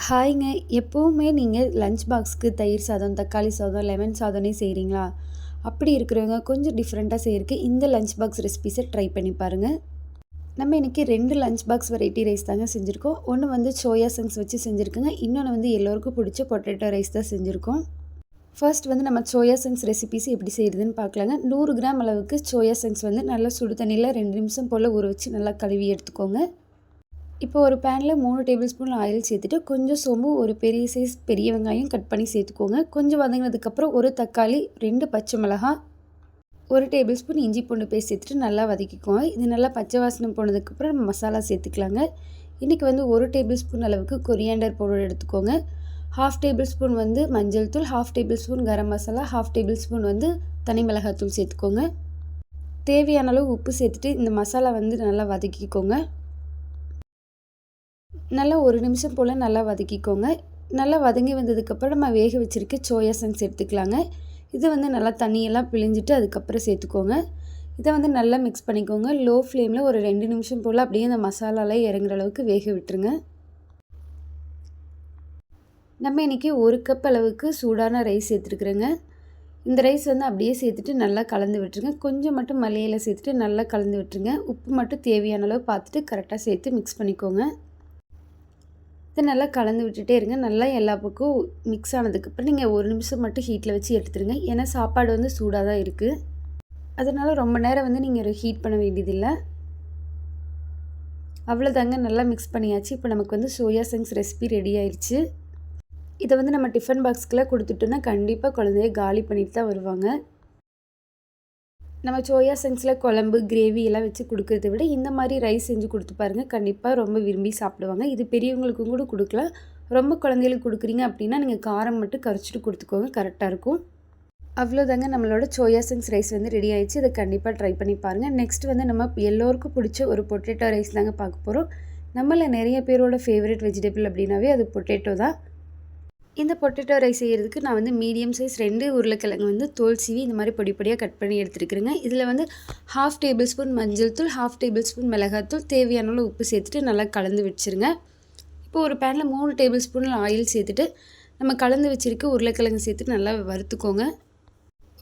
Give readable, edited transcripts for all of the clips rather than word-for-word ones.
ஹாய்ங்க. எப்பவுமே நீங்க லஞ்ச் பாக்ஸ்க்கு தயிர் சாதம், தக்காளி சாதம், லெமன் சாதம்னே செய்றீங்களா? அப்படி இருக்கிறவங்க கொஞ்சம் டிஃப்ரெண்ட்டா செய்றதுக்கு இந்த லஞ்ச் பாக்ஸ் ரெசிபீஸ ட்ரை பண்ணி பாருங்க. நம்ம இன்னைக்கு 2 லஞ்ச் பாக்ஸ் வெரைட்டி ரைஸ் தாங்க செஞ்சுருக்கோம். ஒண்ணு வந்து சோயா சங்க்ஸ் வச்சு செஞ்சுருக்கேங்க. இன்னொன்னு வந்து எல்லோருக்கும் பிடிச்ச பொட்டேட்டோ ரைஸ் தான் செஞ்சுருக்கோம். ஃபர்ஸ்ட் வந்து நம்ம சோயா சங்க்ஸ் ரெசிபீஸ் எப்படி செய்றதுன்னு பார்க்கலாங்க. 100 கிராம் அளவுக்கு சோயா சங்க்ஸ் வந்து நல்லா சுடு தண்ணீல 2 நிமிஷம் போல ஊற வச்சு நல்லா கழுவி எடுத்துக்கோங்க. இப்போ ஒரு பேனில் 3 டேபிள் ஸ்பூன் ஆயில் சேர்த்துட்டு கொஞ்சம் சோம்பு, ஒரு பெரிய சைஸ் பெரிய வெங்காயம் கட் பண்ணி சேர்த்துக்கோங்க. கொஞ்சம் வதங்கினதுக்கப்புறம் ஒரு தக்காளி, 2 பச்சை மிளகாய், 1 டேபிள் ஸ்பூன் இஞ்சி பூண்டு பேஸ்ட் சேர்த்துட்டு நல்லா வதக்கிக்கோங்க. இது நல்லா பச்சை வாசனை போனதுக்கப்புறம் நம்ம மசாலா சேர்த்துக்கலாங்க. இன்றைக்கி வந்து 1 டேபிள் ஸ்பூன் அளவுக்கு கொரியாண்டர் பவுடர் எடுத்துக்கோங்க. 1/2 டேபிள் ஸ்பூன் வந்து மஞ்சள் தூள், 1/2 table spoon garam masala, 1/2 table spoon வந்து தனி மிளகாய் தூள் சேர்த்துக்கோங்க. தேவையான அளவு உப்பு சேர்த்துட்டு இந்த மசாலா வந்து நல்லா வதக்கிக்கோங்க. நல்லா 1 நிமிஷம் போல் நல்லா வதக்கிக்கோங்க. நல்லா வதங்கி வந்ததுக்கப்புறம் நம்ம வேக வச்சுருக்க சோயா சங்க்ஸ் எடுத்துக்கலாங்க. இதை வந்து நல்லா தண்ணியெல்லாம் பிழிஞ்சிட்டு அதுக்கப்புறம் சேர்த்துக்கோங்க. இதை வந்து நல்லா மிக்ஸ் பண்ணிக்கோங்க. லோ ஃப்ளேமில் ஒரு 2 நிமிஷம் போல் அப்படியே அந்த மசாலாலாம் இறங்குற அளவுக்கு வேக விட்டுருங்க. நம்ம இன்றைக்கி 1 கப் அளவுக்கு சூடான ரைஸ் சேர்த்துருக்குறேங்க. இந்த ரைஸ் வந்து அப்படியே சேர்த்துட்டு நல்லா கலந்து விட்டுருங்க. கொஞ்சம் மட்டும் மல்லி இலை சேர்த்துட்டு நல்லா கலந்து விட்டுருங்க. உப்பு மட்டும் தேவையான அளவு பார்த்துட்டு கரெக்டாக சேர்த்து மிக்ஸ் பண்ணிக்கோங்க. இதை நல்லா கலந்து விட்டுட்டே இருங்க. நல்லா எல்லா பக்கம் மிக்ஸ் ஆனதுக்கப்புறம் நீங்கள் 1 நிமிஷம் மட்டும் ஹீட்டில் வச்சு எடுத்துருங்க. ஏன்னா சாப்பாடு வந்து சூடாக தான் இருக்குது. அதனால் ரொம்ப நேரம் வந்து நீங்கள் ஹீட் பண்ண வேண்டியதில்லை. அவ்வளோதாங்க, நல்லா மிக்ஸ் பண்ணியாச்சு. இப்போ நமக்கு வந்து சோயா சங்க்ஸ் ரெசிபி ரெடி ஆயிடுச்சு. இதை வந்து நம்ம டிஃபன் பாக்ஸ்க்கெலாம் கொடுத்துட்டோன்னா கண்டிப்பாக குழந்தைய காலி பண்ணிட்டு தான் வருவாங்க. நம்ம சோயா சங்க்ஸில் குழம்பு, கிரேவி எல்லாம் வச்சு கொடுக்குறத விட இந்த மாதிரி ரைஸ் செஞ்சு கொடுத்து பாருங்கள். கண்டிப்பாக ரொம்ப விரும்பி சாப்பிடுவாங்க. இது பெரியவங்களுக்கும் கூட கொடுக்கலாம். ரொம்ப குழந்தைகளுக்கு கொடுக்குறீங்க அப்படின்னா நீங்கள் காரம் மட்டும் கரைச்சிட்டு கொடுத்துக்கோங்க, கரெக்டாக இருக்கும். அவ்வளோதாங்க, நம்மளோட சோயா சங்க்ஸ் ரைஸ் வந்து ரெடி ஆயிடுச்சு. இதை கண்டிப்பாக ட்ரை பண்ணி பாருங்கள். நெக்ஸ்ட் வந்து நம்ம எல்லோருக்கும் பிடிச்ச ஒரு பொட்டேட்டோ ரைஸ் தாங்க பார்க்க போகிறோம். நம்மள நிறைய பேரோட ஃபேவரட் வெஜிடபிள் அப்படின்னாவே அது பொட்டேட்டோ தான். இந்த பொட்டேட்டோ ரைஸ் செய்கிறதுக்கு நான் வந்து மீடியம் சைஸ் 2 உருளைக்கிழங்கு வந்து தோல் சீவி இந்த மாதிரி பொடி பொடியாக கட் பண்ணி எடுத்துருக்குறேங்க. இதில் வந்து 1/2 டேபிள் ஸ்பூன் மஞ்சள் தூள், 1/2 டேபிள் ஸ்பூன் மிளகாத்தூள், தேவையான அளவு உப்பு சேர்த்துட்டு நல்லா கலந்து வச்சுருங்க. இப்போ ஒரு பேனில் 3 டேபிள் ஸ்பூன் ஆயில் சேர்த்துட்டு நம்ம கலந்து வச்சுருக்க உருளைக்கிழங்கு சேர்த்துட்டு நல்லா வறுத்துக்கோங்க.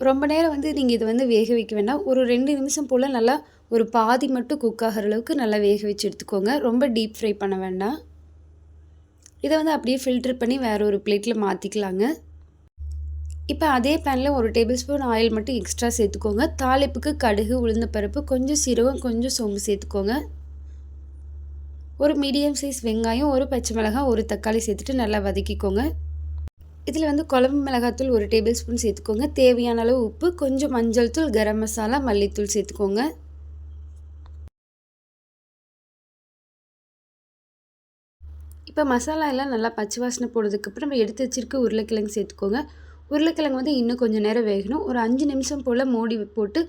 ரொம்ப நேரம் வந்து நீங்கள் இதை வந்து வேக வைக்க வேண்டாம். ஒரு 2 நிமிஷம் போல் நல்லா ஒரு பாதி மட்டும் குக் ஆகிற அளவுக்கு நல்லா வேக வச்சு எடுத்துக்கோங்க. ரொம்ப டீப் ஃப்ரை பண்ண வேண்டாம். இதை வந்து அப்படியே ஃபில்டர் பண்ணி வேறு ஒரு பிளேட்டில் மாற்றிக்கலாங்க. இப்போ அதே பேனில் 1 டேபிள் ஸ்பூன் ஆயில் மட்டும் எக்ஸ்ட்ரா சேர்த்துக்கோங்க. தாளிப்புக்கு கடுகு, உளுந்தப்பருப்பு, கொஞ்சம் சீரகம், கொஞ்சம் சோம்பு சேர்த்துக்கோங்க. ஒரு மீடியம் சைஸ் வெங்காயம், 1 பச்சை மிளகாய், 1 தக்காளி சேர்த்துட்டு நல்லா வதக்கிக்கோங்க. இதில் வந்து குழம்பு மிளகாத்தூள் 1 டேபிள் ஸ்பூன் சேர்த்துக்கோங்க. தேவையான அளவு உப்பு, கொஞ்சம் மஞ்சள் தூள், கரம் மசாலா, மல்லித்தூள் சேர்த்துக்கோங்க. இப்போ மசாலா எல்லாம் நல்லா பச்சை வாசனை போனதுக்கப்புறம் நம்ம எடுத்து வச்சுருக்க உருளைக்கிழங்கு சேர்த்துக்கோங்க. உருளைக்கிழங்கு வந்து இன்னும் கொஞ்சம் நேரம் வேகணும். ஒரு 5 நிமிஷம் போல் மூடி போட்டு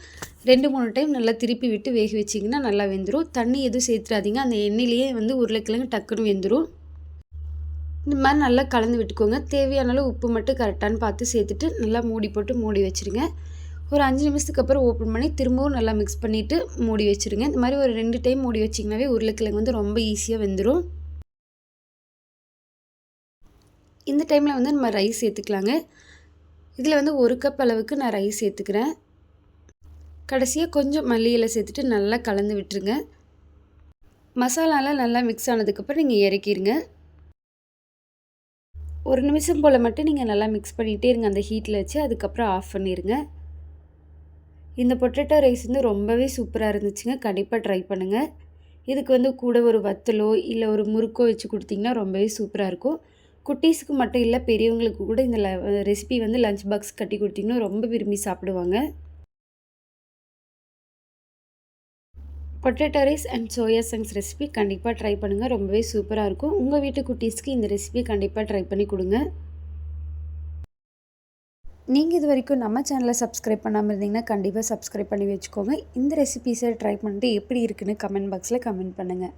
2-3 டைம் நல்லா திருப்பி விட்டு வேக வச்சிங்கன்னா நல்லா வெந்துடும். தண்ணி எதுவும் சேர்த்துறாதீங்க. அந்த எண்ணெயிலேயே வந்து உருளைக்கிழங்கு டக்குன்னு வெந்துடும். இந்த மாதிரி நல்லா கலந்து விட்டுக்கோங்க. தேவையான அளவு உப்பு மட்டும் கரெக்டானு பார்த்து சேர்த்துட்டு நல்லா மூடி போட்டு மூடி வச்சுருங்க. ஒரு 5 நிமிஷத்துக்கு அப்புறம் ஓப்பன் பண்ணி திரும்பவும் நல்லா மிக்ஸ் பண்ணிவிட்டு மூடி வச்சுருங்க. இந்த மாதிரி ஒரு 2 டைம் மூடி வச்சிங்கனாவே உருளைக்கிழங்கு வந்து ரொம்ப ஈஸியாக வெந்துடும். இந்த டைமில் வந்து நம்ம ரைஸ் சேர்த்துக்கலாங்க. இதில் வந்து 1 கப் அளவுக்கு நான் ரைஸ் சேர்த்துக்கிறேன். கடைசியாக கொஞ்சம் மல்லி இலை சேர்த்துட்டு நல்லா கலந்து விட்டுருங்க. மசாலாலாம் நல்லா மிக்ஸ் ஆனதுக்கப்புறம் நீங்கள் இறக்கிடுங்க. 1 நிமிஷம் போல் மட்டும் நீங்கள் நல்லா மிக்ஸ் பண்ணிகிட்டே இருங்க அந்த ஹீட்டில் வச்சு. அதுக்கப்புறம் ஆஃப் பண்ணிடுங்க. இந்த பொட்டேட்டோ ரைஸ் வந்து ரொம்பவே சூப்பராக இருந்துச்சுங்க. கண்டிப்பாக ட்ரை பண்ணுங்கள். இதுக்கு வந்து கூட ஒரு வத்தலோ இல்லை ஒரு முறுக்கோ வச்சு கொடுத்தீங்கன்னா ரொம்பவே சூப்பராக இருக்கும். குட்டீஸுக்கு மட்டும் இல்லை, பெரியவங்களுக்கு கூட இந்த ரெசிபி வந்து லஞ்ச் பாக்ஸ் கட்டி கொடுத்தீங்கன்னா ரொம்ப விரும்பி சாப்பிடுவாங்க. Potato rice and soya chunks recipe கண்டிப்பாக ட்ரை பண்ணுங்கள். ரொம்பவே சூப்பராக இருக்கும். உங்கள் வீட்டு குட்டீஸ்க்கு இந்த ரெசிபி கண்டிப்பாக ட்ரை பண்ணி கொடுங்க. நீங்கள் இது வரைக்கும் நம்ம சேனலை சப்ஸ்கிரைப் பண்ணாமல் இருந்தீங்கன்னா கண்டிப்பாக சப்ஸ்கிரைப் பண்ணி வச்சுக்கோங்க. இந்த ரெசிபீஸை ட்ரை பண்ணிட்டு எப்படி இருக்குன்னு கமெண்ட் பாக்ஸில் கமெண்ட் பண்ணுங்கள்.